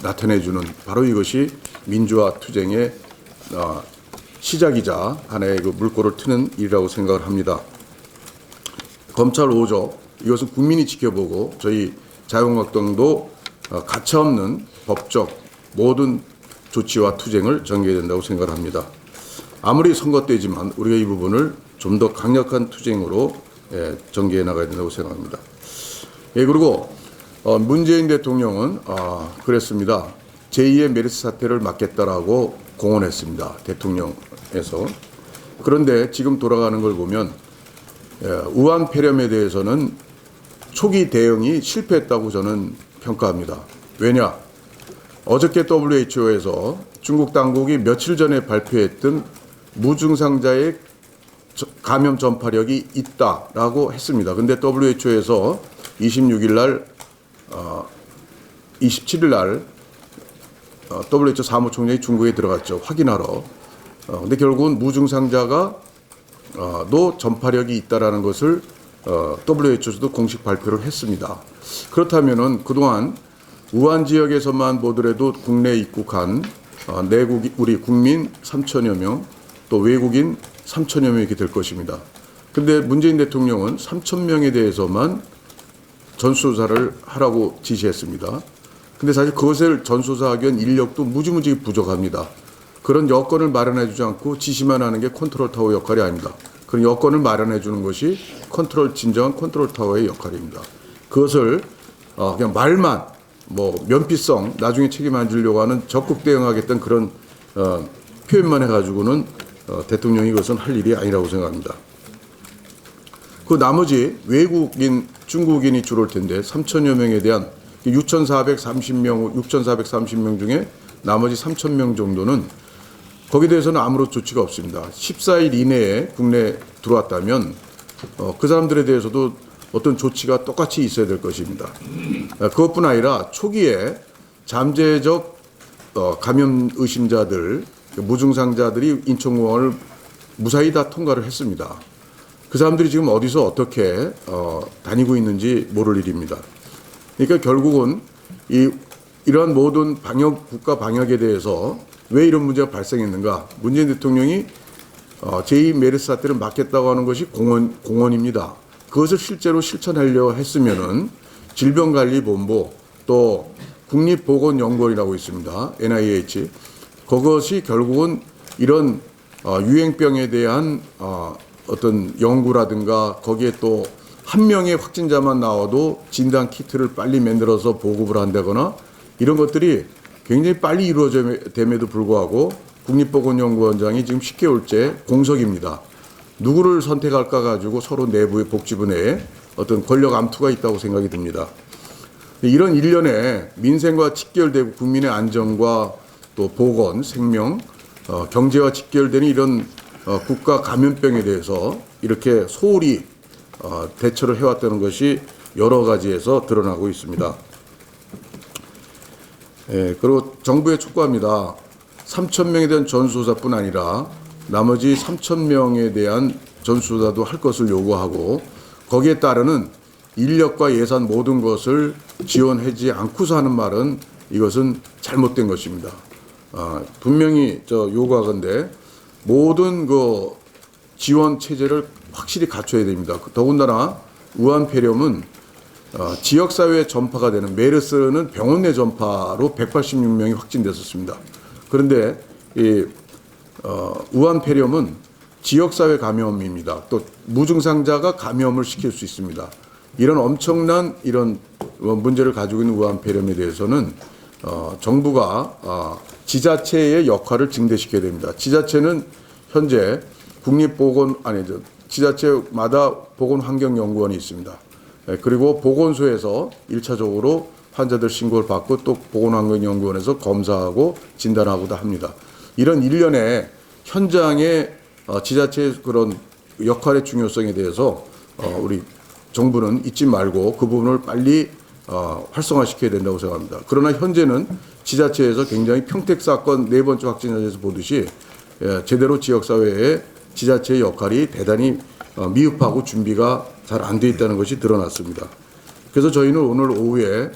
나타내주는 바로 이것이 민주화 투쟁의 시작이자 하나의 그 물꼬를 트는 일이라고 생각을 합니다. 검찰 오적, 이것은 국민이 지켜보고 저희 자유한국당도 가차없는 법적 모든 조치와 투쟁을 전개해야 된다고 생각을 합니다. 아무리 선거 때지만 우리가 이 부분을 좀 더 강력한 투쟁으로 전개해 나가야 된다고 생각합니다. 그리고 문재인 대통령은 그랬습니다. 제2의 메르스 사태를 막겠다라고 공언했습니다. 대통령에서. 그런데 지금 돌아가는 걸 보면 우한 폐렴에 대해서는 초기 대응이 실패했다고 저는 평가합니다. 왜냐? 어저께 WHO에서 중국 당국이 며칠 전에 발표했던 무증상자의 감염 전파력이 있다라고 했습니다. 그런데 WHO에서 26일 날, 27일 날 WHO 사무총장이 중국에 들어갔죠. 확인하러. 근데 결국은 무증상자가 도 전파력이 있다라는 것을 WHO에서도 공식 발표를 했습니다. 그렇다면은 그동안 우한 지역에서만 보더라도 국내에 입국한 내국 우리 국민 3천여 명, 또 외국인 3천여 명이 될 것입니다. 근데 문재인 대통령은 3천 명에 대해서만 전수조사를 하라고 지시했습니다. 근데 사실 그것을 전수조사하기 위한 인력도 무지무지 부족합니다. 그런 여건을 마련해 주지 않고 지시만 하는 게 컨트롤 타워 역할이 아닙니다. 그런 여건을 마련해 주는 것이 진정한 컨트롤 타워의 역할입니다. 그것을 그냥 말만 면피성 나중에 책임 안 지려고 하는 적극 대응하겠다는 그런 표현만 해가지고는 대통령이 그것은 할 일이 아니라고 생각합니다. 그 나머지 외국인, 중국인이 줄을 텐데 3천여 명에 대한 6,430명 중에 나머지 3,000명 정도는 거기에 대해서는 아무런 조치가 없습니다. 14일 이내에 국내에 들어왔다면 그 사람들에 대해서도 어떤 조치가 똑같이 있어야 될 것입니다. 그것뿐 아니라 초기에 잠재적 감염 의심자들, 무증상자들이 인천공항을 무사히 다 통과를 했습니다. 그 사람들이 지금 어디서 어떻게 다니고 있는지 모를 일입니다. 그러니까 결국은 이러한 모든 국가 방역에 대해서 왜 이런 문제가 발생했는가? 문재인 대통령이 제2 메르스 사태를 막겠다고 하는 것이 공언입니다. 그것을 실제로 실천하려 했으면은 질병관리본부 또 국립보건연구원이라고 있습니다. NIH. 그것이 결국은 이런 유행병에 대한 어떤 연구라든가 거기에 또 한 명의 확진자만 나와도 진단 키트를 빨리 만들어서 보급을 한다거나 이런 것들이 굉장히 빨리 이루어짐에도 불구하고 국립보건연구원장이 지금 10개월째 공석입니다. 누구를 선택할까 가지고 서로 내부의 복지부 내에 어떤 권력 암투가 있다고 생각이 듭니다. 이런 일련의 민생과 직결되고 국민의 안전과 또 보건, 생명, 경제와 직결되는 이런 국가 감염병에 대해서 이렇게 소홀히 대처를 해왔다는 것이 여러 가지에서 드러나고 있습니다. 그리고 정부에 촉구합니다. 3,000명에 대한 전수조사뿐 아니라 나머지 3,000명에 대한 전수조사도 할 것을 요구하고 거기에 따르는 인력과 예산 모든 것을 지원하지 않고서 하는 말은 이것은 잘못된 것입니다. 분명히 요구하건대 모든 그 지원 체제를 확실히 갖춰야 됩니다. 더군다나 우한 폐렴은 지역사회에 전파가 되는 메르스는 병원 내 전파로 186명이 확진됐었습니다. 그런데 우한 폐렴은 지역사회 감염입니다. 또 무증상자가 감염을 시킬 수 있습니다. 이런 엄청난 이런 문제를 가지고 있는 우한 폐렴에 대해서는 정부가 지자체의 역할을 증대시켜야 됩니다. 지자체는 현재 지자체마다 보건환경연구원이 있습니다. 그리고 보건소에서 1차적으로 환자들 신고를 받고 또 보건환경연구원에서 검사하고 진단하고도 합니다. 이런 일련의 현장의 지자체의 그런 역할의 중요성에 대해서 우리 정부는 잊지 말고 그 부분을 빨리 활성화시켜야 된다고 생각합니다. 그러나 현재는 지자체에서 굉장히 평택 사건 4번째 확진자에서 보듯이 제대로 지역사회의 지자체의 역할이 대단히 미흡하고 준비가 잘 안 돼 있다는 것이 드러났습니다. 그래서 저희는 오늘 오후에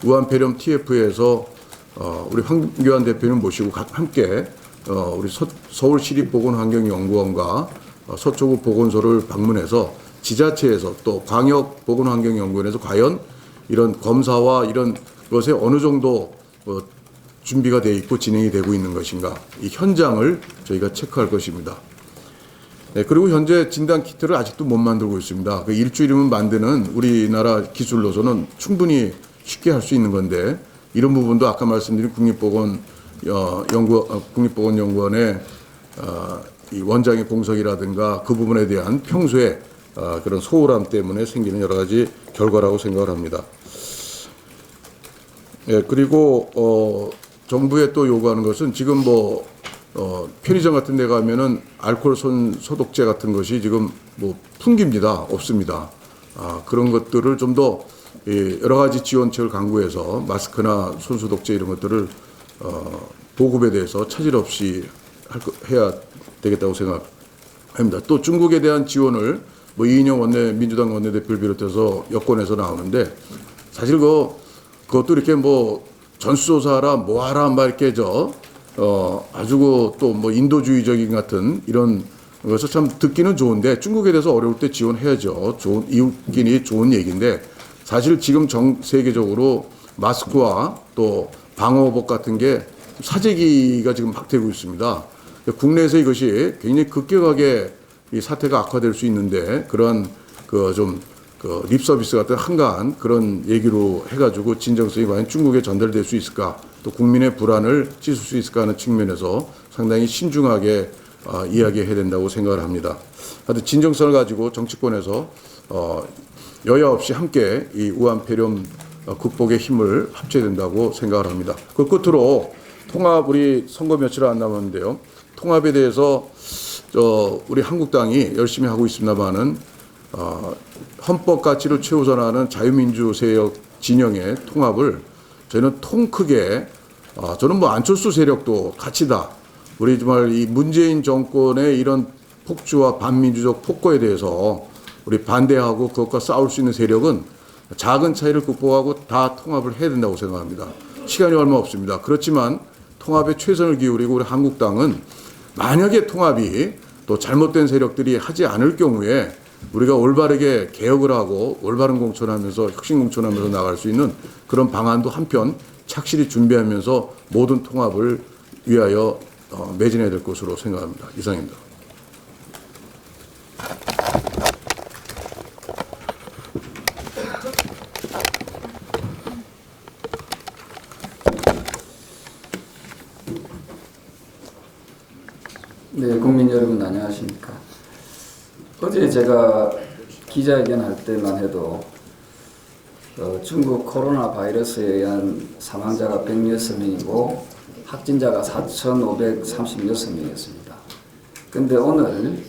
우한 폐렴 TF에서 우리 황교안 대표님 모시고 함께 우리 서울시립보건환경연구원과 서초구 보건소를 방문해서 지자체에서 또 광역보건환경연구원에서 과연 이런 검사와 이런 것에 어느 정도 준비가 되어 있고 진행이 되고 있는 것인가 이 현장을 저희가 체크할 것입니다. 그리고 현재 진단 키트를 아직도 못 만들고 있습니다. 그 일주일이면 만드는 우리나라 기술로서는 충분히 쉽게 할 수 있는 건데 이런 부분도 아까 말씀드린 국립보건연구원의 이 원장의 공석이라든가 그 부분에 대한 평소에 그런 소홀함 때문에 생기는 여러 가지 결과라고 생각을 합니다. 그리고 정부에 또 요구하는 것은 지금 편의점 같은 데 가면은 알코올 손 소독제 같은 것이 지금 풍깁니다. 없습니다. 그런 것들을 좀 더 여러 가지 지원책을 강구해서 마스크나 손 소독제 이런 것들을 보급에 대해서 차질 없이 해야 되겠다고 생각합니다. 또 중국에 대한 지원을 민주당 원내대표를 비롯해서 여권에서 나오는데 사실 그 그것도 이렇게 뭐 전수조사하라 뭐하라 막 이렇게 아주 또 뭐 인도주의적인 같은 이런 것을 참 듣기는 좋은데 중국에 대해서 어려울 때 지원해야죠. 이웃끼리 좋은 얘기인데 사실 지금 전 세계적으로 마스크와 또 방호복 같은 게 사재기가 지금 막 되고 있습니다. 국내에서 이것이 굉장히 급격하게 이 사태가 악화될 수 있는데 그런 립 서비스 같은 한가한 그런 얘기로 해가지고 진정성이 과연 중국에 전달될 수 있을까, 또 국민의 불안을 씻을 수 있을까 하는 측면에서 상당히 신중하게 이야기해야 된다고 생각을 합니다. 하여튼 진정성을 가지고 정치권에서 여야 없이 함께 이 우한 폐렴 극복의 힘을 합쳐야 된다고 생각을 합니다. 그 끝으로 통합, 우리 선거 며칠 안 남았는데요. 통합에 대해서 우리 한국당이 열심히 하고 있습니다만은 헌법 가치를 최우선하는 자유민주 세력 진영의 통합을 저희는 통 크게 저는 뭐 안철수 세력도 같이다. 우리 정말 이 문재인 정권의 이런 폭주와 반민주적 폭거에 대해서 우리 반대하고 그것과 싸울 수 있는 세력은 작은 차이를 극복하고 다 통합을 해야 된다고 생각합니다. 시간이 얼마 없습니다. 그렇지만 통합에 최선을 기울이고 우리 한국당은 만약에 통합이 또 잘못된 세력들이 하지 않을 경우에 우리가 올바르게 개혁을 하고 올바른 공천하면서 혁신 공천하면서 나갈 수 있는 그런 방안도 한편 착실히 준비하면서 모든 통합을 위하여 매진해야 될 것으로 생각합니다. 이상입니다. 네, 국민 여러분 안녕하십니까. 어제 제가 기자회견 할 때만 해도 중국 코로나 바이러스에 의한 사망자가 106명이고 확진자가 4,536명이었습니다. 그런데 오늘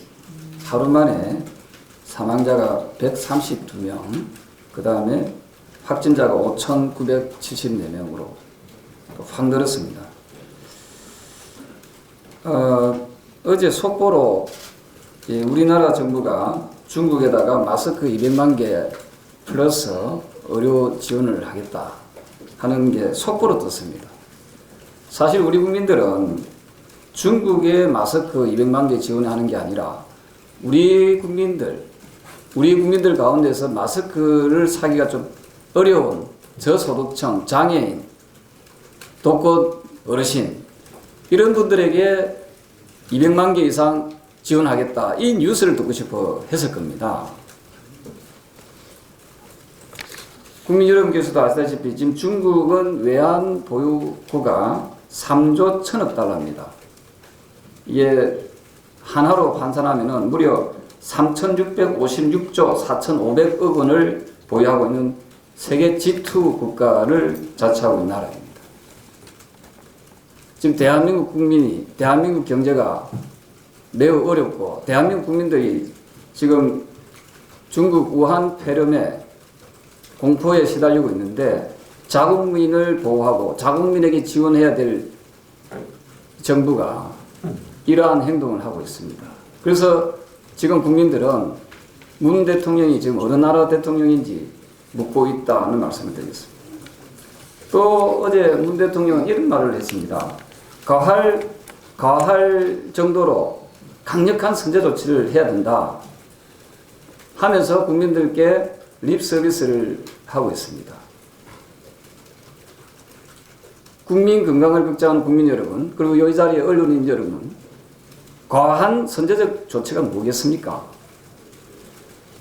하루 만에 사망자가 132명, 그 다음에 확진자가 5,974명으로 확 늘었습니다. 어제 속보로 우리나라 정부가 중국에다가 마스크 200만 개 플러스 의료 지원을 하겠다 하는 게 속보로 떴습니다. 사실 우리 국민들은 중국에 마스크 200만 개 지원하는 게 아니라 우리 국민들 가운데서 마스크를 사기가 좀 어려운 저소득층, 장애인, 독거 어르신 이런 분들에게 200만 개 이상 지원하겠다. 이 뉴스를 듣고 싶어 했을 겁니다. 국민 여러분께서도 아시다시피 지금 중국은 외환 보유고가 3조 1천억 달러입니다. 이게 하나로 환산하면은 무려 3,656조 4,500억 원을 보유하고 있는 세계 G2 국가를 자처하고 있는 나라입니다. 지금 대한민국 경제가 매우 어렵고 대한민국 국민들이 지금 중국 우한 폐렴에 공포에 시달리고 있는데 자국민을 보호하고 자국민에게 지원해야 될 정부가 이러한 행동을 하고 있습니다. 그래서 지금 국민들은 문 대통령이 지금 어느 나라 대통령인지 묻고 있다는 말씀을 드리겠습니다. 또 어제 문 대통령은 이런 말을 했습니다. 가할 정도로 강력한 선제 조치를 해야 된다 하면서 국민들께 립 서비스를 하고 있습니다. 국민 건강을 걱정하는 국민 여러분, 그리고 이 자리에 언론인 여러분, 과한 선제적 조치가 뭐겠습니까?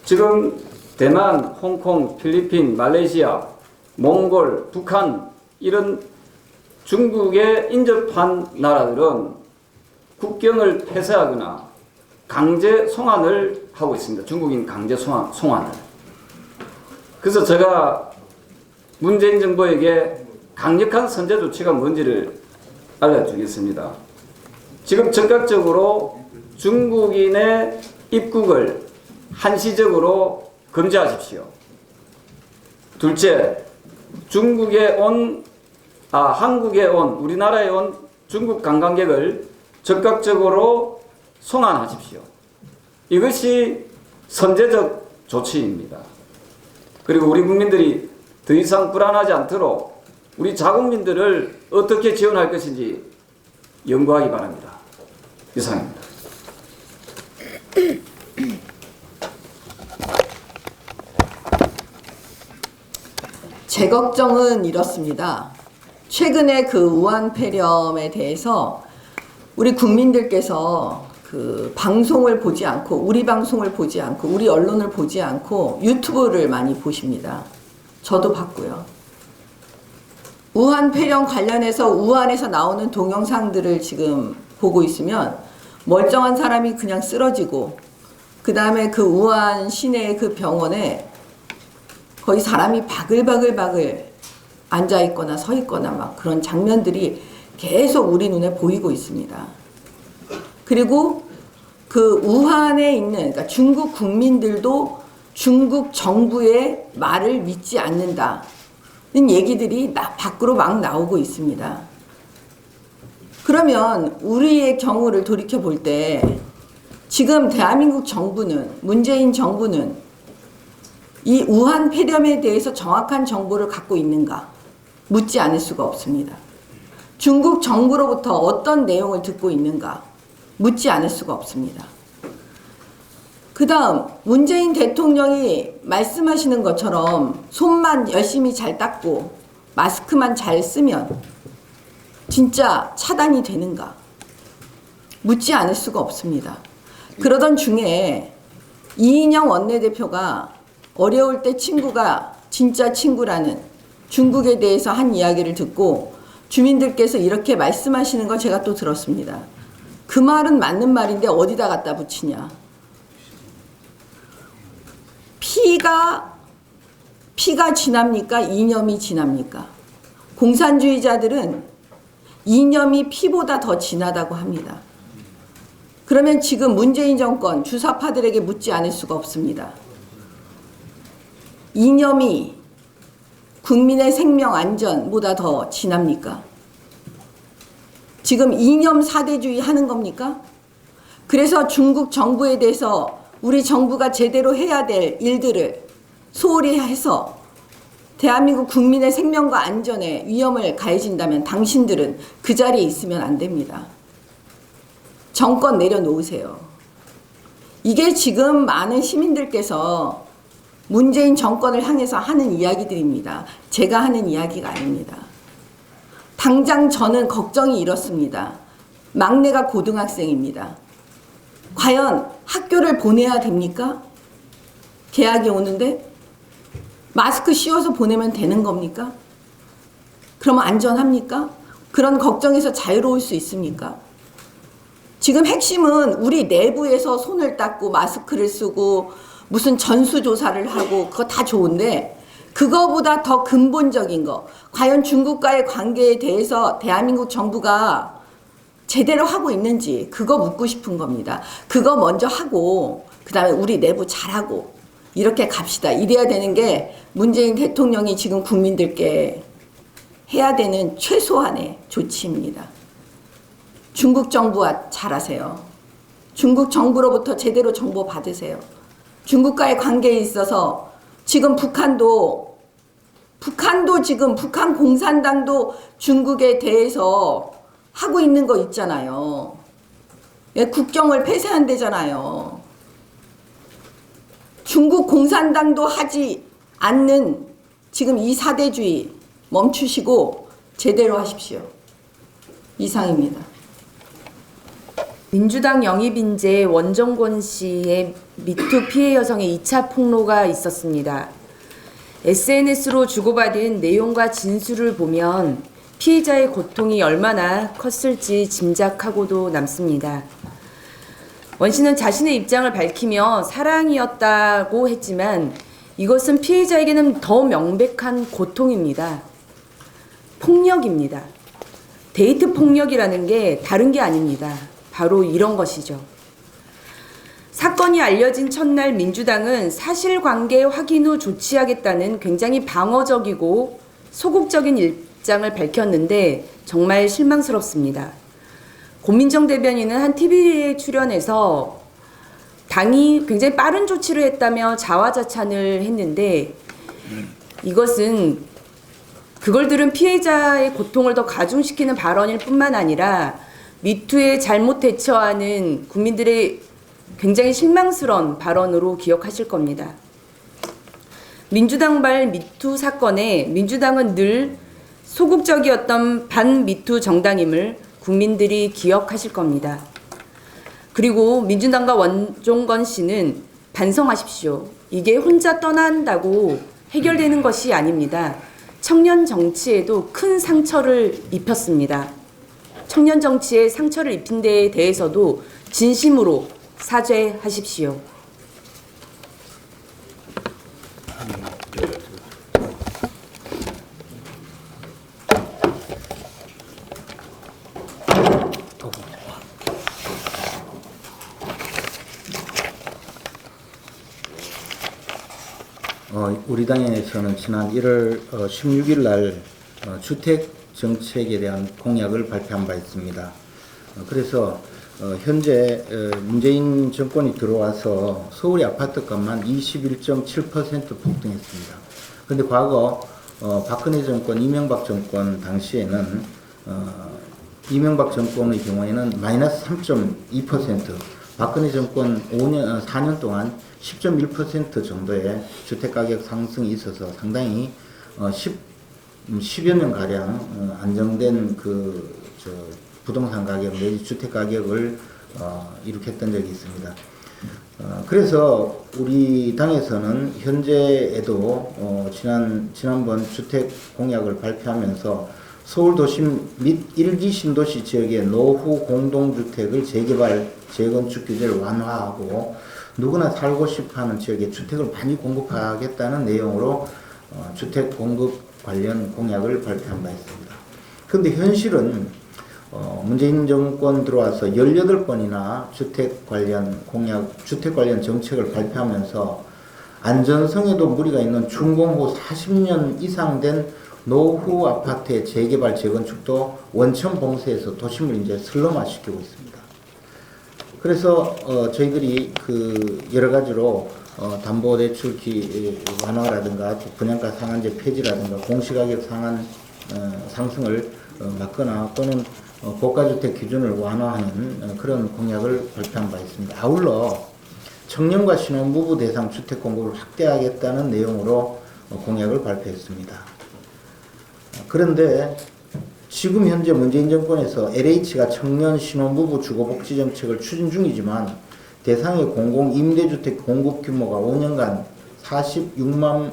지금 대만, 홍콩, 필리핀, 말레이시아, 몽골, 북한 이런 중국에 인접한 나라들은 국경을 폐쇄하거나 강제 송환을 하고 있습니다. 중국인 강제 송환을. 그래서 제가 문재인 정부에게 강력한 선제 조치가 뭔지를 알려주겠습니다. 지금 즉각적으로 중국인의 입국을 한시적으로 금지하십시오. 둘째, 한국에 온, 우리나라에 온 중국 관광객을 적극적으로 송환하십시오. 이것이 선제적 조치입니다. 그리고 우리 국민들이 더 이상 불안하지 않도록 우리 자국민들을 어떻게 지원할 것인지 연구하기 바랍니다. 이상입니다. 제 걱정은 이렇습니다. 최근에 그 우한 폐렴에 대해서 우리 국민들께서 그 방송을 보지 않고, 우리 방송을 보지 않고, 우리 언론을 보지 않고 유튜브를 많이 보십니다. 저도 봤고요. 우한 폐렴 관련해서 우한에서 나오는 동영상들을 지금 보고 있으면 멀쩡한 사람이 그냥 쓰러지고, 그 다음에 그 우한 시내 그 병원에 거의 사람이 바글바글 앉아있거나 서있거나 막 그런 장면들이 계속 우리 눈에 보이고 있습니다. 그리고 그 우한에 있는, 그러니까 중국 국민들도 중국 정부의 말을 믿지 않는다는 얘기들이 밖으로 막 나오고 있습니다. 그러면 우리의 경우를 돌이켜 볼 때 지금 대한민국 정부는, 문재인 정부는 이 우한 폐렴에 대해서 정확한 정보를 갖고 있는가? 묻지 않을 수가 없습니다. 중국 정부로부터 어떤 내용을 듣고 있는가? 묻지 않을 수가 없습니다. 그 다음 문재인 대통령이 말씀하시는 것처럼 손만 열심히 잘 닦고 마스크만 잘 쓰면 진짜 차단이 되는가? 묻지 않을 수가 없습니다. 그러던 중에 이인영 원내대표가 어려울 때 친구가 진짜 친구라는 중국에 대해서 한 이야기를 듣고 주민들께서 이렇게 말씀하시는 걸 제가 또 들었습니다. 그 말은 맞는 말인데 어디다 갖다 붙이냐. 피가 진합니까? 이념이 진합니까? 공산주의자들은 이념이 피보다 더 진하다고 합니다. 그러면 지금 문재인 정권 주사파들에게 묻지 않을 수가 없습니다. 이념이 국민의 생명 안전보다 더 진합니까? 지금 이념 사대주의 하는 겁니까? 그래서 중국 정부에 대해서 우리 정부가 제대로 해야 될 일들을 소홀히 해서 대한민국 국민의 생명과 안전에 위험을 가해진다면 당신들은 그 자리에 있으면 안 됩니다. 정권 내려놓으세요. 이게 지금 많은 시민들께서 문재인 정권을 향해서 하는 이야기들입니다. 제가 하는 이야기가 아닙니다. 당장 저는 걱정이 이렇습니다. 막내가 고등학생입니다. 과연 학교를 보내야 됩니까? 개학이 오는데 마스크 씌워서 보내면 되는 겁니까? 그러면 안전합니까? 그런 걱정에서 자유로울 수 있습니까? 지금 핵심은 우리 내부에서 손을 닦고 마스크를 쓰고 무슨 전수조사를 하고 그거 다 좋은데 그거보다 더 근본적인 거, 과연 중국과의 관계에 대해서 대한민국 정부가 제대로 하고 있는지 그거 묻고 싶은 겁니다. 그거 먼저 하고 그 다음에 우리 내부 잘하고 이렇게 갑시다. 이래야 되는 게 문재인 대통령이 지금 국민들께 해야 되는 최소한의 조치입니다. 중국 정부와 잘하세요. 중국 정부로부터 제대로 정보 받으세요. 중국과의 관계에 있어서 지금 북한도 지금 북한 공산당도 중국에 대해서 하고 있는 거 있잖아요. 예, 국경을 폐쇄한대잖아요. 중국 공산당도 하지 않는 지금 이 사대주의 멈추시고 제대로 하십시오. 이상입니다. 민주당 영입인재 원정권 씨의 미투 피해 여성의 2차 폭로가 있었습니다. SNS로 주고받은 내용과 진술을 보면 피해자의 고통이 얼마나 컸을지 짐작하고도 남습니다. 원 씨는 자신의 입장을 밝히며 사랑이었다고 했지만 이것은 피해자에게는 더 명백한 고통입니다. 폭력입니다. 데이트 폭력이라는 게 다른 게 아닙니다. 바로 이런 것이죠. 사건이 알려진 첫날 민주당은 사실관계 확인 후 조치하겠다는 굉장히 방어적이고 소극적인 입장을 밝혔는데 정말 실망스럽습니다. 고민정 대변인은 한 TV에 출연해서 당이 굉장히 빠른 조치를 했다며 자화자찬을 했는데 이것은 그걸 들은 피해자의 고통을 더 가중시키는 발언일 뿐만 아니라 미투에 잘못 대처하는 국민들의 굉장히 실망스러운 발언으로 기억하실 겁니다. 민주당발 미투 사건에 민주당은 늘 소극적이었던 반미투 정당임을 국민들이 기억하실 겁니다. 그리고 민주당과 원종건 씨는 반성하십시오. 이게 혼자 떠난다고 해결되는 것이 아닙니다. 청년 정치에도 큰 상처를 입혔습니다. 청년 정치에 상처를 입힌 데에 대해서도 진심으로 사죄하십시오. 우리 당에서는 지난 1월 16일 날 주택 정책에 대한 공약을 발표한 바 있습니다. 그래서 현재 문재인 정권이 들어와서 서울의 아파트값만 21.7% 폭등했습니다. 그런데 과거 박근혜 정권, 이명박 정권 당시에는 이명박 정권의 경우에는 마이너스 3.2%, 박근혜 정권 4년 동안 10.1% 정도의 주택가격 상승이 있어서 상당히 10여 년가량 안정된 부동산 가격 내지 주택가격을 이룩했던 적이 있습니다. 그래서 우리 당에서는 현재에도 지난번 주택 공약을 발표하면서 서울 도심 및 1기 신도시 지역의 노후 공동주택을 재개발, 재건축 규제를 완화하고 누구나 살고 싶어하는 지역에 주택을 많이 공급하겠다는 내용으로 주택 공급 관련 공약을 발표한 바 있습니다. 그런데 현실은 문재인 정권 들어와서 18번이나 주택 관련 정책을 발표하면서 안전성에도 무리가 있는 준공후 40년 이상 된 노후 아파트의 재개발, 재건축도 원천 봉쇄해서 도심을 이제 슬럼화시키고 있습니다. 그래서 저희들이 여러 가지로 담보대출기 완화라든가 분양가 상한제 폐지라든가 공시가격 상승을 막거나 또는 고가주택 기준을 완화하는 그런 공약을 발표한 바 있습니다. 아울러 청년과 신혼부부 대상 주택 공급을 확대하겠다는 내용으로 공약을 발표했습니다. 그런데 지금 현재 문재인 정권에서 LH가 청년 신혼부부 주거복지 정책을 추진 중이지만 대상의 공공 임대주택 공급 규모가 5년간 46만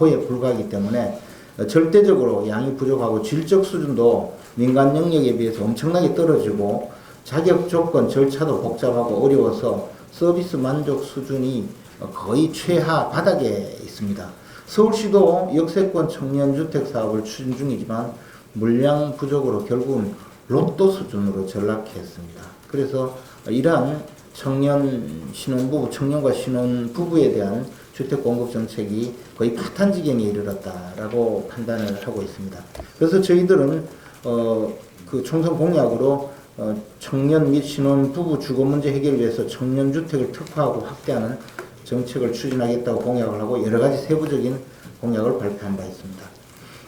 호에 불과하기 때문에 절대적으로 양이 부족하고 질적 수준도 민간 영역에 비해서 엄청나게 떨어지고 자격 조건 절차도 복잡하고 어려워서 서비스 만족 수준이 거의 최하 바닥에 있습니다. 서울시도 역세권 청년주택 사업을 추진 중이지만 물량 부족으로 결국은 로또 수준으로 전락했습니다. 그래서 이러한 청년과 신혼부부에 대한 주택 공급 정책이 거의 파탄 지경에 이르렀다라고 판단을 하고 있습니다. 그래서 저희들은 총선 공약으로 청년 및 신혼부부 주거 문제 해결을 위해서 청년주택을 특화하고 확대하는 정책을 추진하겠다고 공약을 하고 여러 가지 세부적인 공약을 발표한 바 있습니다.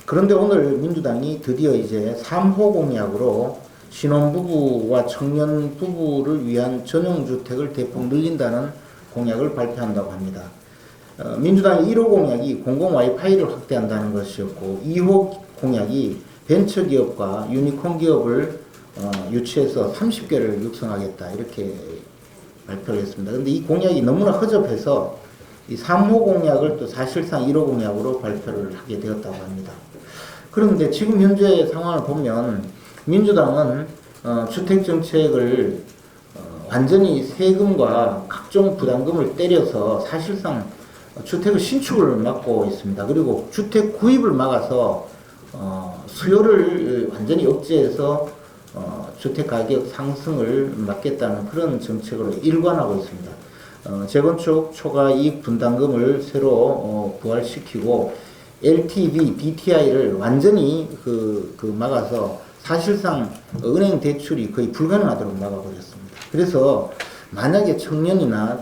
그런데 오늘 민주당이 드디어 이제 3호 공약으로 신혼부부와 청년부부를 위한 전용주택을 대폭 늘린다는 공약을 발표한다고 합니다. 민주당의 1호 공약이 공공 와이파이를 확대한다는 것이었고 2호 공약이 벤처기업과 유니콘 기업을 유치해서 30개를 육성하겠다 이렇게 발표를 했습니다. 그런데 이 공약이 너무나 허접해서 이 3호 공약을 또 사실상 1호 공약으로 발표를 하게 되었다고 합니다. 그런데 지금 현재 상황을 보면 민주당은 주택정책을 완전히 세금과 각종 부담금을 때려서 사실상 주택의 신축을 막고 있습니다. 그리고 주택 구입을 막아서 수요를 완전히 억제해서 주택가격 상승을 막겠다는 그런 정책으로 일관하고 있습니다. 재건축 초과 이익 분담금을 새로 부활시키고 LTV, DTI를 완전히 막아서 사실상 은행 대출이 거의 불가능하도록 막아버렸습니다. 그래서 만약에 청년이나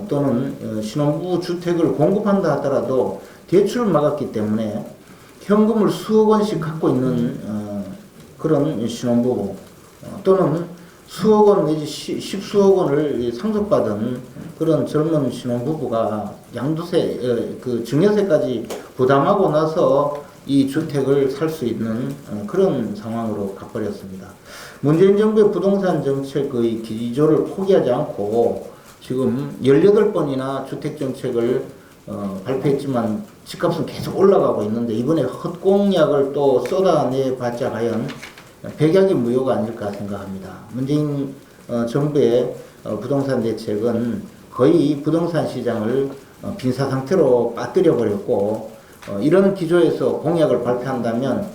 또는 신혼부부 주택을 공급한다 하더라도 대출을 막았기 때문에 현금을 수억 원씩 갖고 있는 그런 신혼부부 또는 수억 원 내지 십수억 원을 상속받은 그런 젊은 신혼부부가 양도세, 그 증여세까지 부담하고 나서 이 주택을 살 수 있는 그런 상황으로 가버렸습니다. 문재인 정부의 부동산 정책의 기조를 포기하지 않고 지금 18번이나 주택 정책을 발표했지만 집값은 계속 올라가고 있는데 이번에 헛공약을 또 쏟아내봤자 과연 백약의 무효가 아닐까 생각합니다. 문재인 정부의 부동산 대책은 거의 부동산 시장을 빈사 상태로 빠뜨려 버렸고 이런 기조에서 공약을 발표한다면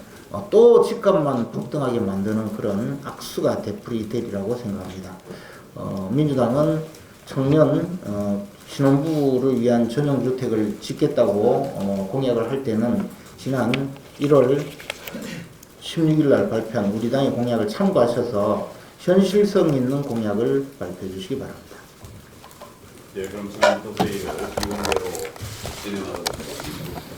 또 집값만 폭등하게 만드는 그런 악수가 되풀이되리라고 생각합니다. 민주당은 청년 신혼부부를 위한 전용주택을 짓겠다고 공약을 할 때는 지난 1월 16일 날 발표한 우리 당의 공약을 참고하셔서 현실성 있는 공약을 발표해 주시기 바랍니다. 예, 그럼 지금부터 회의를 기본대로 진행하도록 하겠습니다.